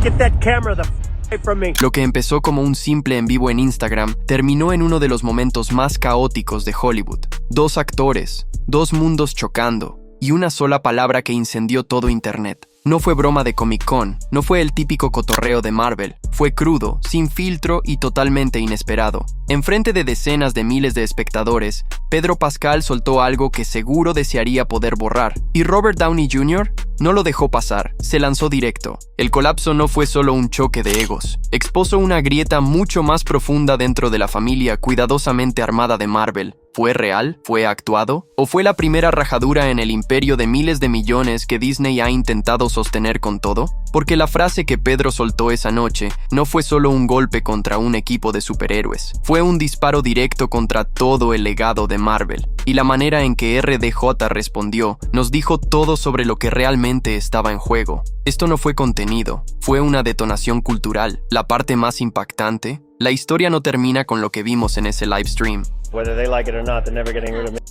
Get that camera the away from me. Lo que empezó como un simple en vivo en Instagram terminó en uno de los momentos más caóticos de Hollywood. 2 actores, 2 mundos chocando y una sola palabra que incendió todo internet. No fue broma de Comic Con, no fue el típico cotorreo de Marvel, fue crudo, sin filtro y totalmente inesperado. Enfrente de decenas de miles de espectadores, Pedro Pascal soltó algo que seguro desearía poder borrar. Y Robert Downey Jr. no lo dejó pasar, se lanzó directo. El colapso no fue solo un choque de egos, expuso una grieta mucho más profunda dentro de la familia cuidadosamente armada de Marvel. ¿Fue real? ¿Fue actuado? ¿O fue la primera rajadura en el imperio de miles de millones que Disney ha intentado sostener con todo? Porque la frase que Pedro soltó esa noche no fue solo un golpe contra un equipo de superhéroes, fue un disparo directo contra todo el legado de Marvel. Y la manera en que RDJ respondió nos dijo todo sobre lo que realmente estaba en juego. Esto no fue contenido, fue una detonación cultural. La parte más impactante, la historia no termina con lo que vimos en ese live stream.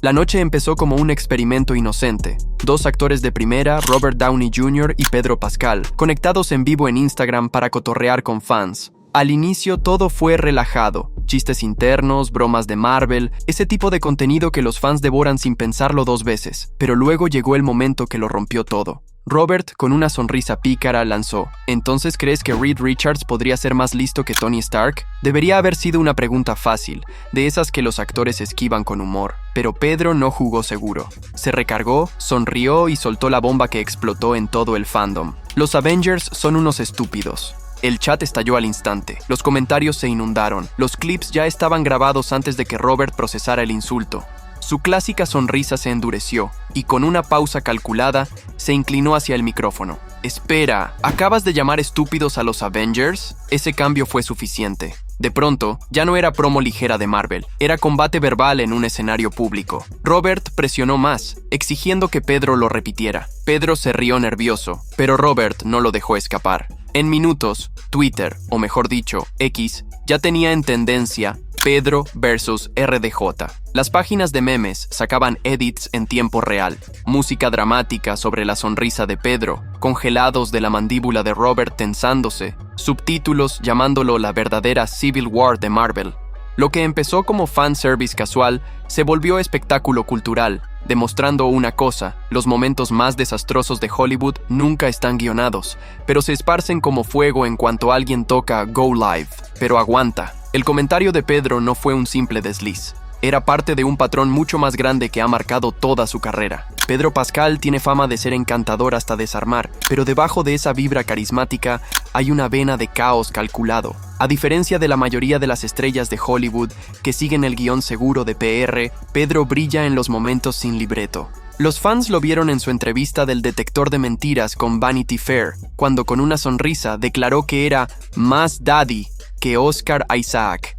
La noche empezó como un experimento inocente. 2 actores de primera, Robert Downey Jr. y Pedro Pascal, conectados en vivo en Instagram para cotorrear con fans. Al inicio todo fue relajado, chistes internos, bromas de Marvel, ese tipo de contenido que los fans devoran sin pensarlo 2 veces. Pero luego llegó el momento que lo rompió todo. Robert, con una sonrisa pícara, lanzó: ¿entonces crees que Reed Richards podría ser más listo que Tony Stark? Debería haber sido una pregunta fácil, de esas que los actores esquivan con humor. Pero Pedro no jugó seguro. Se recargó, sonrió y soltó la bomba que explotó en todo el fandom. Los Avengers son unos estúpidos. El chat estalló al instante, los comentarios se inundaron, los clips ya estaban grabados antes de que Robert procesara el insulto. Su clásica sonrisa se endureció y con una pausa calculada se inclinó hacia el micrófono. Espera, ¿acabas de llamar estúpidos a los Avengers? Ese cambio fue suficiente. De pronto, ya no era promo ligera de Marvel, era combate verbal en un escenario público. Robert presionó más, exigiendo que Pedro lo repitiera. Pedro se rió nervioso, pero Robert no lo dejó escapar. En minutos, Twitter, o mejor dicho, X, ya tenía en tendencia Pedro versus RDJ. Las páginas de memes sacaban edits en tiempo real, música dramática sobre la sonrisa de Pedro, congelados de la mandíbula de Robert tensándose, subtítulos llamándolo la verdadera Civil War de Marvel. Lo que empezó como fanservice casual se volvió espectáculo cultural, demostrando una cosa: los momentos más desastrosos de Hollywood nunca están guionados, pero se esparcen como fuego en cuanto alguien toca Go Live. Pero aguanta, el comentario de Pedro no fue un simple desliz. Era parte de un patrón mucho más grande que ha marcado toda su carrera. Pedro Pascal tiene fama de ser encantador hasta desarmar, pero debajo de esa vibra carismática hay una vena de caos calculado. A diferencia de la mayoría de las estrellas de Hollywood que siguen el guión seguro de PR, Pedro brilla en los momentos sin libreto. Los fans lo vieron en su entrevista del detector de mentiras con Vanity Fair, cuando con una sonrisa declaró que era más daddy que Oscar Isaac.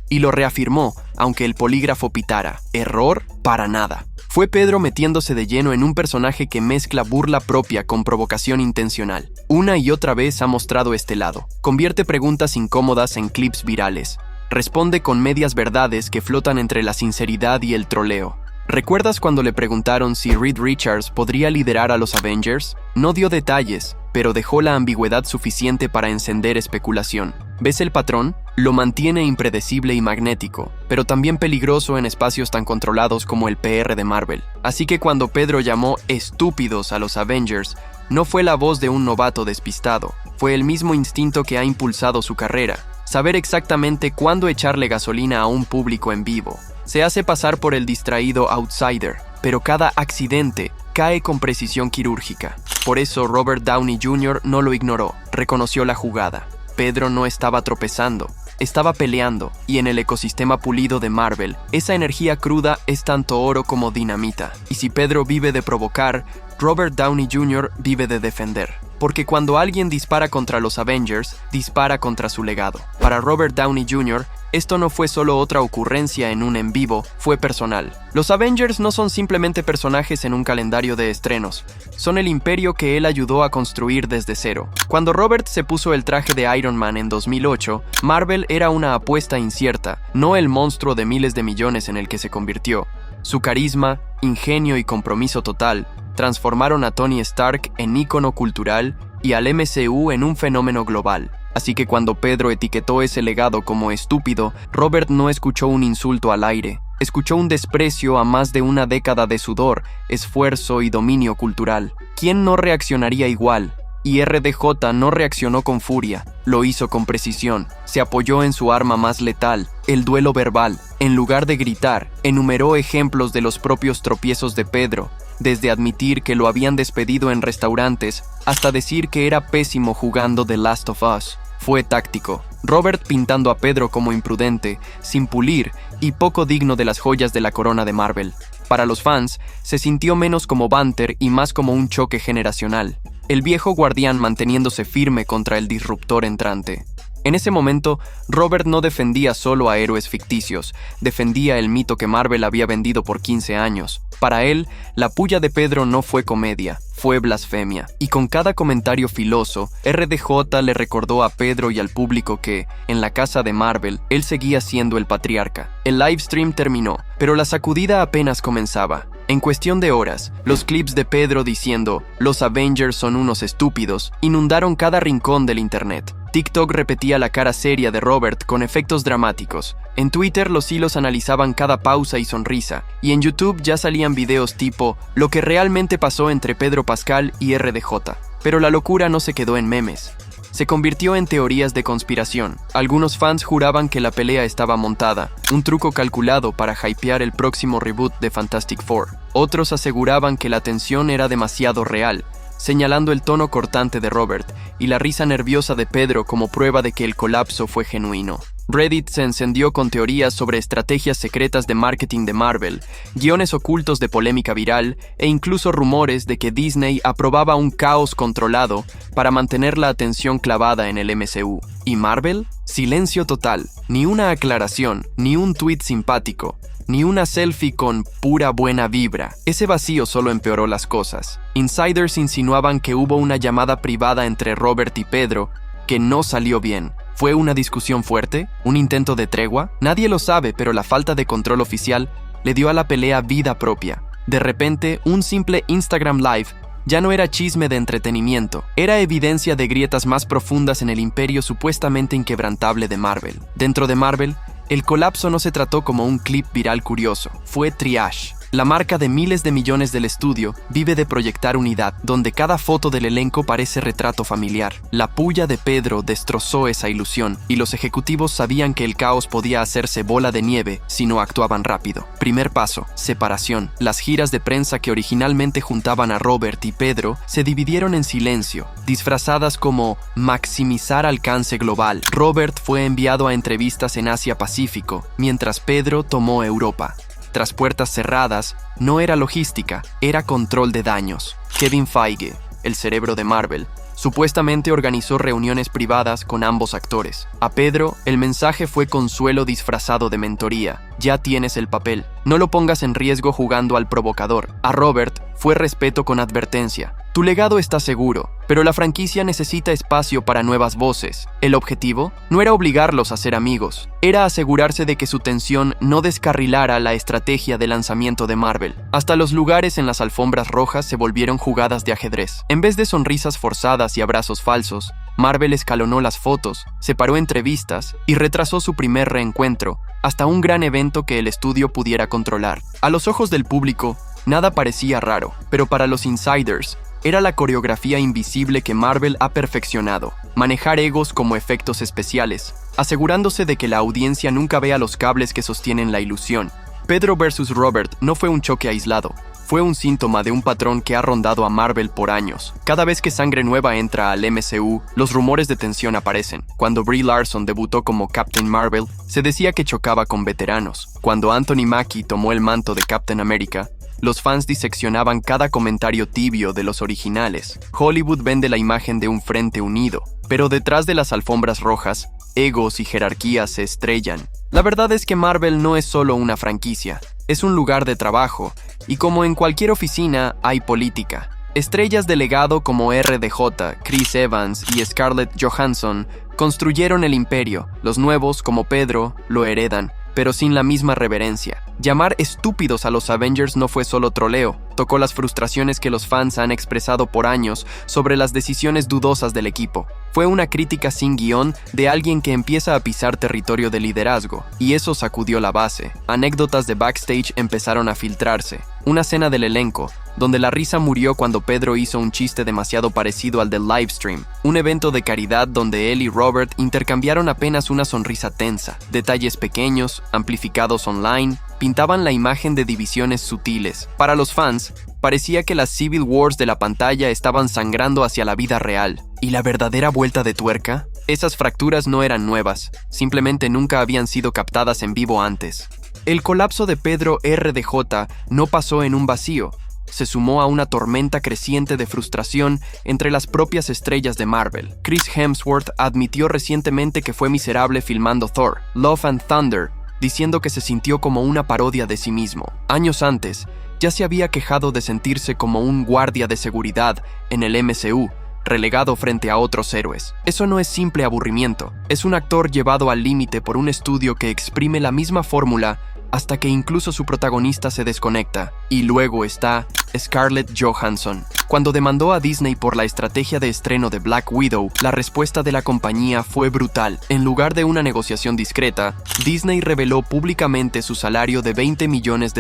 Y lo reafirmó, aunque el polígrafo pitara. Error para nada. Fue Pedro metiéndose de lleno en un personaje que mezcla burla propia con provocación intencional. Una y otra vez ha mostrado este lado. Convierte preguntas incómodas en clips virales. Responde con medias verdades que flotan entre la sinceridad y el troleo. ¿Recuerdas cuando le preguntaron si Reed Richards podría liderar a los Avengers? No dio detalles, pero dejó la ambigüedad suficiente para encender especulación. ¿Ves el patrón? Lo mantiene impredecible y magnético, pero también peligroso en espacios tan controlados como el PR de Marvel. Así que cuando Pedro llamó estúpidos a los Avengers, no fue la voz de un novato despistado, fue el mismo instinto que ha impulsado su carrera. Saber exactamente cuándo echarle gasolina a un público en vivo. Se hace pasar por el distraído outsider, pero cada accidente cae con precisión quirúrgica. Por eso Robert Downey Jr. no lo ignoró, reconoció la jugada. Pedro no estaba tropezando, estaba peleando, y en el ecosistema pulido de Marvel, esa energía cruda es tanto oro como dinamita. Y si Pedro vive de provocar, Robert Downey Jr. vive de defender. Porque cuando alguien dispara contra los Avengers, dispara contra su legado. Para Robert Downey Jr., esto no fue solo otra ocurrencia en un en vivo, fue personal. Los Avengers no son simplemente personajes en un calendario de estrenos, son el imperio que él ayudó a construir desde cero. Cuando Robert se puso el traje de Iron Man en 2008, Marvel era una apuesta incierta, no el monstruo de miles de millones en el que se convirtió. Su carisma, ingenio y compromiso total transformaron a Tony Stark en ícono cultural y al MCU en un fenómeno global. Así que cuando Pedro etiquetó ese legado como estúpido, Robert no escuchó un insulto al aire. Escuchó un desprecio a más de una década de sudor, esfuerzo y dominio cultural. ¿Quién no reaccionaría igual? Y RDJ no reaccionó con furia, lo hizo con precisión. Se apoyó en su arma más letal, el duelo verbal. En lugar de gritar, enumeró ejemplos de los propios tropiezos de Pedro, desde admitir que lo habían despedido en restaurantes hasta decir que era pésimo jugando The Last of Us. Fue táctico. Robert pintando a Pedro como imprudente, sin pulir y poco digno de las joyas de la corona de Marvel. Para los fans, se sintió menos como banter y más como un choque generacional. El viejo guardián manteniéndose firme contra el disruptor entrante. En ese momento, Robert no defendía solo a héroes ficticios, defendía el mito que Marvel había vendido por 15 años. Para él, la puya de Pedro no fue comedia, fue blasfemia. Y con cada comentario filoso, RDJ le recordó a Pedro y al público que, en la casa de Marvel, él seguía siendo el patriarca. El livestream terminó, pero la sacudida apenas comenzaba. En cuestión de horas, los clips de Pedro diciendo «Los Avengers son unos estúpidos» inundaron cada rincón del internet. TikTok repetía la cara seria de Robert con efectos dramáticos. En Twitter los hilos analizaban cada pausa y sonrisa, y en YouTube ya salían videos tipo «Lo que realmente pasó entre Pedro Pascal y RDJ». Pero la locura no se quedó en memes. Se convirtió en teorías de conspiración. Algunos fans juraban que la pelea estaba montada, un truco calculado para hypear el próximo reboot de Fantastic Four. Otros aseguraban que la tensión era demasiado real, señalando el tono cortante de Robert y la risa nerviosa de Pedro como prueba de que el colapso fue genuino. Reddit se encendió con teorías sobre estrategias secretas de marketing de Marvel, guiones ocultos de polémica viral e incluso rumores de que Disney aprobaba un caos controlado para mantener la atención clavada en el MCU. ¿Y Marvel? Silencio total, ni una aclaración, ni un tuit simpático, ni una selfie con pura buena vibra. Ese vacío solo empeoró las cosas. Insiders insinuaban que hubo una llamada privada entre Robert y Pedro que no salió bien. ¿Fue una discusión fuerte? ¿Un intento de tregua? Nadie lo sabe, pero la falta de control oficial le dio a la pelea vida propia. De repente, un simple Instagram Live ya no era chisme de entretenimiento, era evidencia de grietas más profundas en el imperio supuestamente inquebrantable de Marvel. Dentro de Marvel, el colapso no se trató como un clip viral curioso, fue triage. La marca de miles de millones del estudio vive de proyectar unidad, donde cada foto del elenco parece retrato familiar. La puya de Pedro destrozó esa ilusión, y los ejecutivos sabían que el caos podía hacerse bola de nieve si no actuaban rápido. Primer paso, separación. Las giras de prensa que originalmente juntaban a Robert y Pedro se dividieron en silencio, disfrazadas como maximizar alcance global. Robert fue enviado a entrevistas en Asia-Pacífico, mientras Pedro tomó Europa. Tras puertas cerradas, no era logística, era control de daños. Kevin Feige, el cerebro de Marvel, supuestamente organizó reuniones privadas con ambos actores. A Pedro, el mensaje fue consuelo disfrazado de mentoría. Ya tienes el papel, no lo pongas en riesgo jugando al provocador. A Robert, fue respeto con advertencia. Tu legado está seguro, pero la franquicia necesita espacio para nuevas voces. El objetivo no era obligarlos a ser amigos, era asegurarse de que su tensión no descarrilara la estrategia de lanzamiento de Marvel. Hasta los lugares en las alfombras rojas se volvieron jugadas de ajedrez. En vez de sonrisas forzadas y abrazos falsos, Marvel escalonó las fotos, separó entrevistas y retrasó su primer reencuentro, hasta un gran evento que el estudio pudiera controlar. A los ojos del público, nada parecía raro, pero para los insiders, era la coreografía invisible que Marvel ha perfeccionado, manejar egos como efectos especiales, asegurándose de que la audiencia nunca vea los cables que sostienen la ilusión. Pedro vs. Robert no fue un choque aislado, fue un síntoma de un patrón que ha rondado a Marvel por años. Cada vez que sangre nueva entra al MCU, los rumores de tensión aparecen. Cuando Brie Larson debutó como Captain Marvel, se decía que chocaba con veteranos. Cuando Anthony Mackie tomó el manto de Captain America, los fans diseccionaban cada comentario tibio de los originales. Hollywood vende la imagen de un frente unido, pero detrás de las alfombras rojas, egos y jerarquías se estrellan. La verdad es que Marvel no es solo una franquicia, es un lugar de trabajo, y como en cualquier oficina, hay política. Estrellas de legado como RDJ, Chris Evans y Scarlett Johansson construyeron el imperio. Los nuevos, como Pedro, lo heredan, pero sin la misma reverencia. Llamar estúpidos a los Avengers no fue solo troleo, tocó las frustraciones que los fans han expresado por años sobre las decisiones dudosas del equipo. Fue una crítica sin guión de alguien que empieza a pisar territorio de liderazgo, y eso sacudió la base. Anécdotas de backstage empezaron a filtrarse. Una cena del elenco, donde la risa murió cuando Pedro hizo un chiste demasiado parecido al del livestream. Un evento de caridad donde él y Robert intercambiaron apenas una sonrisa tensa. Detalles pequeños, amplificados online, pintaban la imagen de divisiones sutiles. Para los fans, parecía que las Civil Wars de la pantalla estaban sangrando hacia la vida real. ¿Y la verdadera vuelta de tuerca? Esas fracturas no eran nuevas, simplemente nunca habían sido captadas en vivo antes. El colapso de Pedro RDJ no pasó en un vacío, se sumó a una tormenta creciente de frustración entre las propias estrellas de Marvel. Chris Hemsworth admitió recientemente que fue miserable filmando Thor, Love and Thunder, diciendo que se sintió como una parodia de sí mismo. Años antes, ya se había quejado de sentirse como un guardia de seguridad en el MCU, relegado frente a otros héroes. Eso no es simple aburrimiento, es un actor llevado al límite por un estudio que exprime la misma fórmula hasta que incluso su protagonista se desconecta. Y luego está Scarlett Johansson. Cuando demandó a Disney por la estrategia de estreno de Black Widow, la respuesta de la compañía fue brutal. En lugar de una negociación discreta, Disney reveló públicamente su salario de $20 millones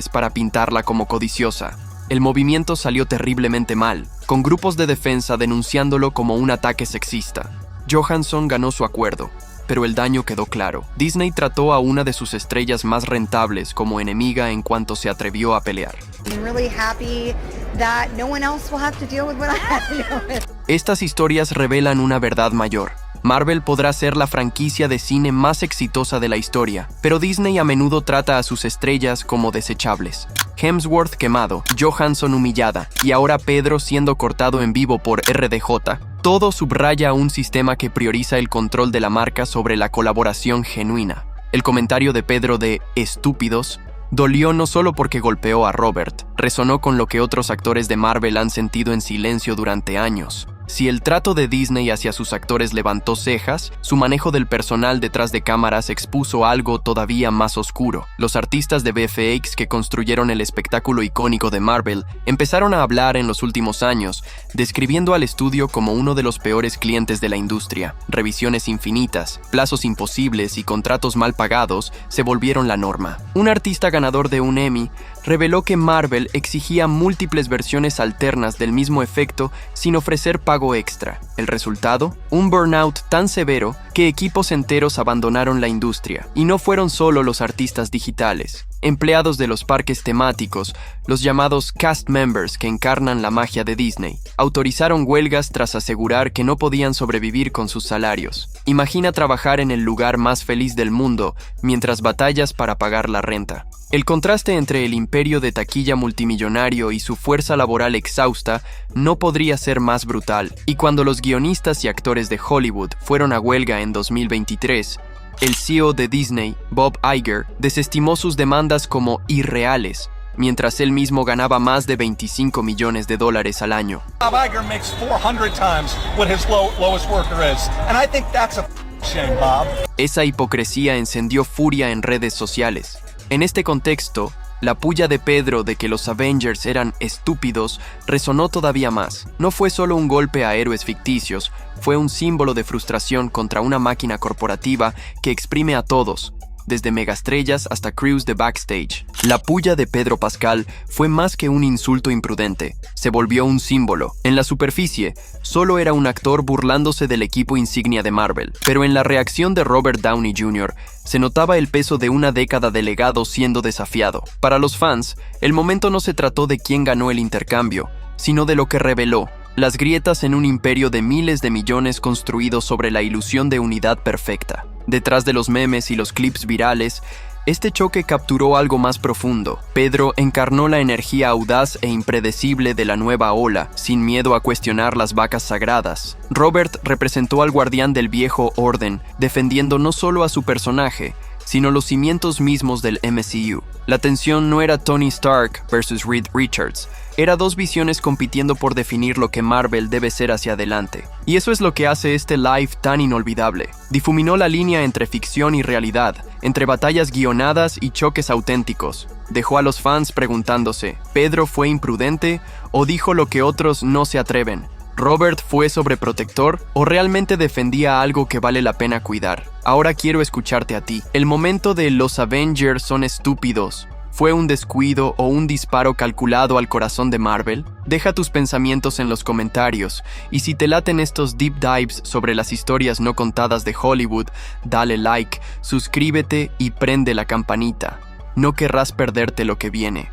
para pintarla como codiciosa. El movimiento salió terriblemente mal, con grupos de defensa denunciándolo como un ataque sexista. Johansson ganó su acuerdo, pero el daño quedó claro. Disney trató a una de sus estrellas más rentables como enemiga en cuanto se atrevió a pelear. Estas historias revelan una verdad mayor. Marvel podrá ser la franquicia de cine más exitosa de la historia, pero Disney a menudo trata a sus estrellas como desechables. Hemsworth quemado, Johansson humillada y ahora Pedro siendo cortado en vivo por RDJ. Todo subraya un sistema que prioriza el control de la marca sobre la colaboración genuina. El comentario de Pedro de "estúpidos" dolió no solo porque golpeó a Robert, resonó con lo que otros actores de Marvel han sentido en silencio durante años. Si el trato de Disney hacia sus actores levantó cejas, su manejo del personal detrás de cámaras expuso algo todavía más oscuro. Los artistas de VFX que construyeron el espectáculo icónico de Marvel empezaron a hablar en los últimos años, describiendo al estudio como uno de los peores clientes de la industria. Revisiones infinitas, plazos imposibles y contratos mal pagados se volvieron la norma. Un artista ganador de un Emmy reveló que Marvel exigía múltiples versiones alternas del mismo efecto sin ofrecer pago extra. El resultado, un burnout tan severo que equipos enteros abandonaron la industria. Y no fueron solo los artistas digitales. Empleados de los parques temáticos, los llamados cast members que encarnan la magia de Disney, autorizaron huelgas tras asegurar que no podían sobrevivir con sus salarios. Imagina trabajar en el lugar más feliz del mundo mientras batallas para pagar la renta. El contraste entre el imperio de taquilla multimillonario y su fuerza laboral exhausta no podría ser más brutal. Y cuando los guionistas y actores de Hollywood fueron a huelga en 2023, el CEO de Disney, Bob Iger, desestimó sus demandas como irreales, mientras él mismo ganaba más de $25 millones al año. Bob Iger makes 400 times what his lowest worker is, and I think that's a shame, Bob. Esa hipocresía encendió furia en redes sociales. En este contexto, la puya de Pedro de que los Avengers eran estúpidos resonó todavía más. No fue solo un golpe a héroes ficticios, fue un símbolo de frustración contra una máquina corporativa que exprime a todos, desde megaestrellas hasta crews de backstage. La puya de Pedro Pascal fue más que un insulto imprudente, se volvió un símbolo. En la superficie, solo era un actor burlándose del equipo insignia de Marvel, pero en la reacción de Robert Downey Jr., se notaba el peso de una década de legado siendo desafiado. Para los fans, el momento no se trató de quién ganó el intercambio, sino de lo que reveló. Las grietas en un imperio de miles de millones construido sobre la ilusión de unidad perfecta. Detrás de los memes y los clips virales, este choque capturó algo más profundo. Pedro encarnó la energía audaz e impredecible de la nueva ola, sin miedo a cuestionar las vacas sagradas. Robert representó al guardián del viejo orden, defendiendo no solo a su personaje, sino los cimientos mismos del MCU. La tensión no era Tony Stark versus Reed Richards, era dos visiones compitiendo por definir lo que Marvel debe ser hacia adelante. Y eso es lo que hace este live tan inolvidable. Difuminó la línea entre ficción y realidad, entre batallas guionadas y choques auténticos. Dejó a los fans preguntándose, ¿Pedro fue imprudente o dijo lo que otros no se atreven? ¿Robert fue sobreprotector o realmente defendía algo que vale la pena cuidar? Ahora quiero escucharte a ti. ¿El momento de los Avengers son estúpidos fue un descuido o un disparo calculado al corazón de Marvel? Deja tus pensamientos en los comentarios, y si te laten estos deep dives sobre las historias no contadas de Hollywood, dale like, suscríbete y prende la campanita. No querrás perderte lo que viene.